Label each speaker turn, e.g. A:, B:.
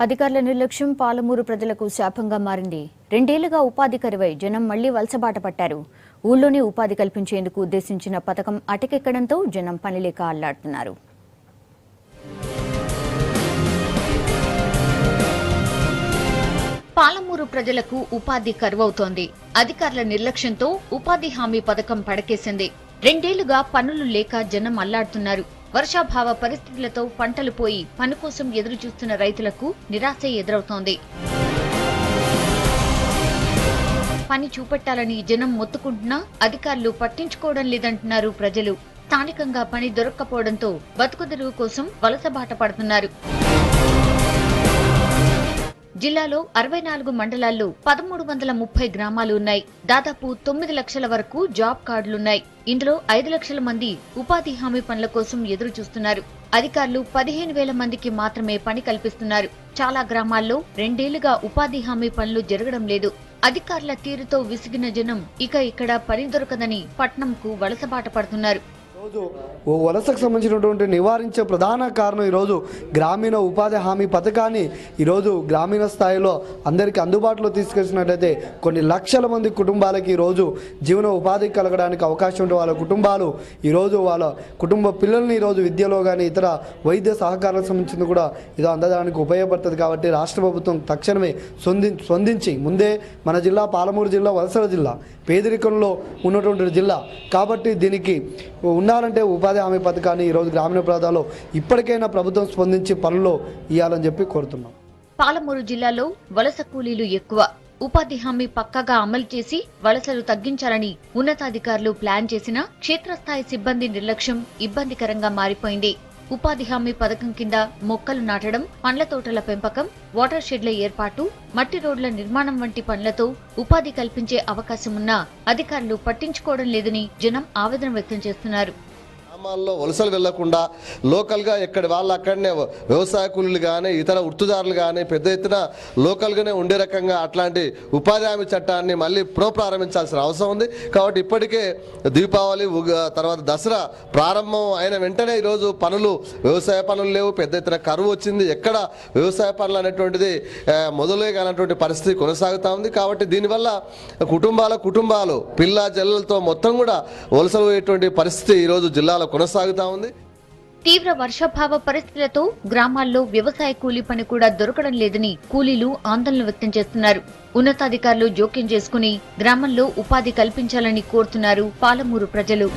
A: అధికారుల నిర్లక్ష్యం పాలమూరు ప్రజలకు శాపంగా మారింది. 2 ఏళ్లుగా ఉపాధి కరువై జనం మళ్లీ వలసబాట పట్టారు. ఊళ్ళోనే ఉపాధి కల్పించేందుకు ఉద్దేశించిన పథకం అటకెక్కడంతో జనం పనిలేక అల్లాడుతున్నారు. పాలమూరు ప్రజలకు ఉపాధి కరువవుతోంది. అధికారుల నిర్లక్ష్యంతో ఉపాధి హామీ పథకం పడకేసింది. 2 ఏళ్లుగా పనులు లేక జనం అల్లాడుతున్నారు. వర్షాభావ పరిస్థితులతో పంటలు పోయి పని కోసం ఎదురు చూస్తున్న రైతులకు నిరాశ ఎదురవుతోంది. పని చూపెట్టాలని జనం మొత్తుకుంటున్నా అధికారులు పట్టించుకోవడం లేదంటున్నారు ప్రజలు. స్థానికంగా పని దొరక్కపోవడంతో బతుకుదెరువు కోసం వలసబాట పడుతున్నారు. జిల్లాలో 64 మండలాల్లో 1330 గ్రామాలు ఉన్నాయి. దాదాపు 9 లక్షల వరకు జాబ్ కార్డులున్నాయి. ఇందులో 5 లక్షల మంది ఉపాధి హామీ పనుల కోసం ఎదురు చూస్తున్నారు. అధికారులు 15,000 మందికి మాత్రమే పని కల్పిస్తున్నారు. చాలా గ్రామాల్లో 2 ఏళ్లుగా ఉపాధి హామీ పనులు జరగడం లేదు. అధికారుల తీరుతో విసిగిన జనం ఇక ఇక్కడ పని దొరకదని పట్నంకు వలసబాట పడుతున్నారు.
B: వలసకు సంబంధించినటువంటి నివారించే ప్రధాన కారణం ఈరోజు గ్రామీణ ఉపాధి హామీ పథకాన్ని ఈరోజు గ్రామీణ స్థాయిలో అందరికీ అందుబాటులో తీసుకొచ్చినట్లయితే కొన్ని లక్షల మంది కుటుంబాలకి ఈరోజు జీవన ఉపాధి కలగడానికి అవకాశం ఉంటే వాళ్ళ కుటుంబాలు ఈరోజు వాళ్ళ కుటుంబ పిల్లల్ని ఈరోజు విద్యలో కానీ ఇతర వైద్య సహకారాలకు సంబంధించింది కూడా ఇది అందడానికి ఉపయోగపడుతుంది. కాబట్టి రాష్ట్ర ప్రభుత్వం తక్షణమే స్పందించి ముందే మన జిల్లా పాలమూరు జిల్లా వలసల జిల్లా పేదరికంలో ఉన్నటువంటి జిల్లా కాబట్టి దీనికి ఉండాలంటే ఉపాధి హామీ పథకాన్ని ఈరోజు గ్రామీణ ప్రాంతాల్లో ఇప్పటికైనా ప్రభుత్వం స్పందించి పనులు ఇవ్వాలని చెప్పి కోరుతున్నాం.
A: పాలమూరు జిల్లాలో వలస కూలీలు ఎక్కువ. ఉపాధి హామీ పక్కాగా అమలు చేసి వలసలు తగ్గించాలని ఉన్నతాధికారులు ప్లాన్ చేసినా క్షేత్రస్థాయి సిబ్బంది నిర్లక్ష్యం ఇబ్బందికరంగా మారిపోయింది. ఉపాధి హామీ పథకం కింద మొక్కలు నాటడం, పండ్ల తోటల పెంపకం, వాటర్ షెడ్ల ఏర్పాటు, మట్టి రోడ్ల నిర్మాణం వంటి పనులతో ఉపాధి కల్పించే అవకాశమున్నా అధికారులు పట్టించుకోవడం లేదని జనం ఆవేదన వ్యక్తం చేస్తున్నారు.
C: గ్రామాల్లో వలసలు వెళ్లకుండా లోకల్గా ఎక్కడి వాళ్ళు అక్కడనే వ్యవసాయ కూలీలు కానీ ఇతర వృత్తిదారులు కానీ పెద్ద ఎత్తున లోకల్గానే ఉండే రకంగా అట్లాంటి ఉపాధి హామీ చట్టాన్ని మళ్ళీ పునఃప్రారంభించాల్సిన అవసరం ఉంది. కాబట్టి ఇప్పటికే దీపావళి తర్వాత దసరా ప్రారంభం అయిన వెంటనే ఈరోజు పనులు వ్యవసాయ పనులు లేవు. పెద్ద ఎత్తున కరువు వచ్చింది. ఎక్కడ వ్యవసాయ పనులు అనేటువంటిది మొదలే కానటువంటి పరిస్థితి కొనసాగుతూ ఉంది. కాబట్టి దీనివల్ల కుటుంబాలు పిల్ల జల్లలతో మొత్తం కూడా వలసలు పోయేటువంటి పరిస్థితి ఈరోజు జిల్లాలో కొనసాగుతా ఉంది.
A: తీవ్ర వర్షాభావ పరిస్థితులతో గ్రామాల్లో వ్యవసాయ కూలీ పని కూడా దొరకడం లేదని కూలీలు ఆందోళన వ్యక్తం చేస్తున్నారు. ఉన్నతాధికారులు జోక్యం చేసుకుని గ్రామంలో ఉపాధి కల్పించాలని కోరుతున్నారు పాలమూరు ప్రజలు.